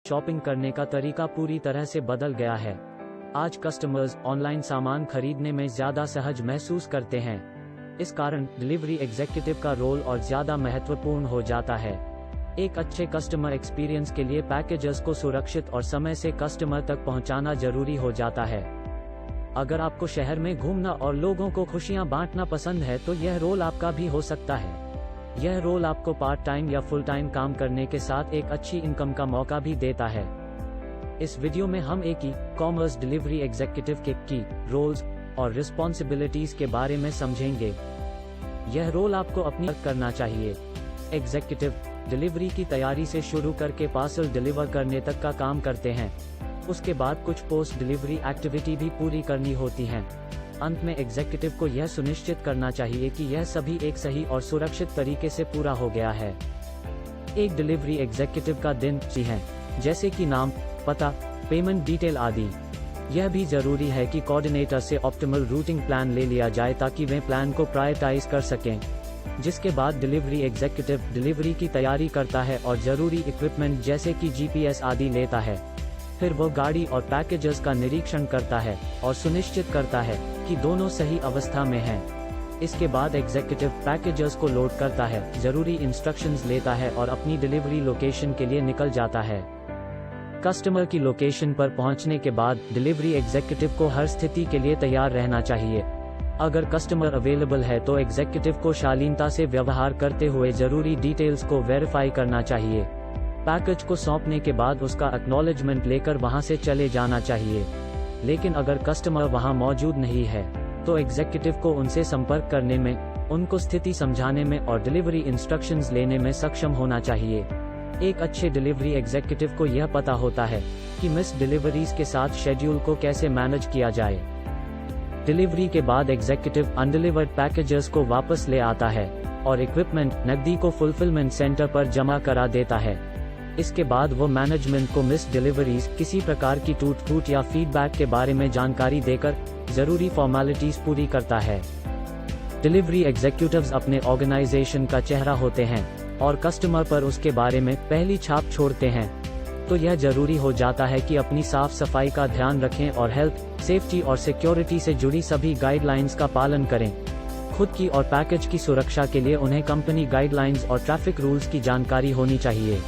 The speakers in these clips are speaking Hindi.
शॉपिंग करने का तरीका पूरी तरह से बदल गया है। आज कस्टमर्स ऑनलाइन सामान खरीदने में ज़्यादा सहज महसूस करते हैं। इस कारण डिलीवरी एग्जीक्यूटिव का रोल और ज़्यादा महत्वपूर्ण हो जाता है। एक अच्छे कस्टमर एक्सपीरियंस के लिए पैकेजेस को सुरक्षित और समय से कस्टमर तक पहुंचाना जरूरी हो जाता है। अगर आपको शहर में घूमना और लोगों को खुशियां बांटना पसंद है तो यह रोल आपका भी हो सकता है। यह रोल आपको पार्ट टाइम या फुल टाइम काम करने के साथ एक अच्छी इनकम का मौका भी देता है। इस वीडियो में हम एक ई-कॉमर्स डिलीवरी एग्जीक्यूटिव के की रोल्स और रिस्पॉन्सिबिलिटीज के बारे में समझेंगे। यह रोल आपको अपनी करना चाहिए। एग्जीक्यूटिव डिलीवरी की तैयारी से शुरू करके पार्सल डिलीवर करने तक का काम करते हैं। उसके बाद कुछ पोस्ट डिलीवरी एक्टिविटी भी पूरी करनी होती हैं। अंत में एग्जीक्यूटिव को यह सुनिश्चित करना चाहिए कि यह सभी एक सही और सुरक्षित तरीके से पूरा हो गया है। एक डिलीवरी एग्जीक्यूटिव का दिन है, जैसे कि नाम, पता, पेमेंट डिटेल आदि। यह भी जरूरी है कि कोऑर्डिनेटर से ऑप्टिमल रूटिंग प्लान ले लिया जाए ताकि वे प्लान को प्रायोरिटाइज कर सकें। जिसके बाद डिलीवरी एग्जीक्यूटिव डिलीवरी की तैयारी करता है और जरूरी इक्विपमेंट जैसे कि जीपीएस आदि लेता है। फिर वो गाड़ी और पैकेजेस का निरीक्षण करता है और सुनिश्चित करता है कि दोनों सही अवस्था में हैं। इसके बाद एग्जीक्यूटिव पैकेजेस को लोड करता है, जरूरी इंस्ट्रक्शंस लेता है और अपनी डिलीवरी लोकेशन के लिए निकल जाता है। कस्टमर की लोकेशन पर पहुंचने के बाद डिलीवरी एग्जीक्यूटिव को हर स्थिति के लिए तैयार रहना चाहिए। अगर कस्टमर अवेलेबल है तो एग्जीक्यूटिव को शालीनता से व्यवहार करते हुए जरूरी डिटेल्स को वेरीफाई करना चाहिए। पैकेज को सौंपने के बाद उसका एक्नॉलेजमेंट लेकर वहां से चले जाना चाहिए। लेकिन अगर कस्टमर वहां मौजूद नहीं है तो एग्जीक्यूटिव को उनसे संपर्क करने में, उनको स्थिति समझाने में और डिलीवरी इंस्ट्रक्शंस लेने में सक्षम होना चाहिए। एक अच्छे डिलीवरी एग्जीक्यूटिव को यह पता होता है कि मिस डिलीवरीज के साथ शेड्यूल को कैसे मैनेज किया जाए। डिलीवरी के बाद एग्जीक्यूटिव अनडिलीवर्ड पैकेजेस को वापस ले आता है और इक्विपमेंट नकदी को फुलफिलमेंट सेंटर पर जमा करा देता है। इसके बाद वो मैनेजमेंट को मिस डिलीवरीज, किसी प्रकार की टूट या फीडबैक के बारे में जानकारी देकर जरूरी फॉर्मेलिटीज पूरी करता है। डिलीवरी एग्जीक्यूटिव्स अपने ऑर्गेनाइजेशन का चेहरा होते हैं और कस्टमर पर उसके बारे में पहली छाप छोड़ते हैं। तो यह जरूरी हो जाता है कि अपनी साफ सफाई का ध्यान रखें और हेल्थ, सेफ्टी और सिक्योरिटी से जुड़ी सभी गाइडलाइंस का पालन करें। खुद की और पैकेज की सुरक्षा के लिए उन्हें कंपनी गाइडलाइंस और ट्रैफिक रूल्स की जानकारी होनी चाहिए।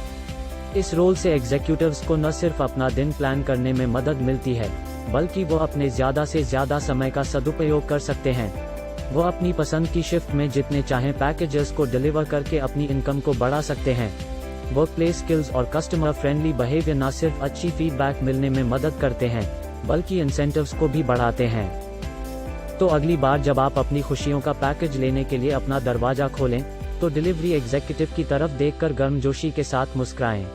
इस रोल से एग्जीक्यूटिव्स को न सिर्फ अपना दिन प्लान करने में मदद मिलती है, बल्कि वो अपने ज़्यादा से ज़्यादा समय का सदुपयोग कर सकते हैं। वो अपनी पसंद की शिफ्ट में जितने चाहें पैकेजेस को डिलीवर करके अपनी इनकम को बढ़ा सकते हैं। वर्कप्लेस स्किल्स और कस्टमर फ्रेंडली बिहेवियर न सिर्फ अच्छी फीडबैक मिलने में मदद करते हैं, बल्कि इंसेंटिव्स को भी बढ़ाते हैं। तो अगली बार जब आप अपनी खुशियों का पैकेज लेने के लिए अपना दरवाजा खोलें, तो डिलीवरी एग्जीक्यूटिव की तरफ देखकर गर्मजोशी के साथ मुस्कुराएं।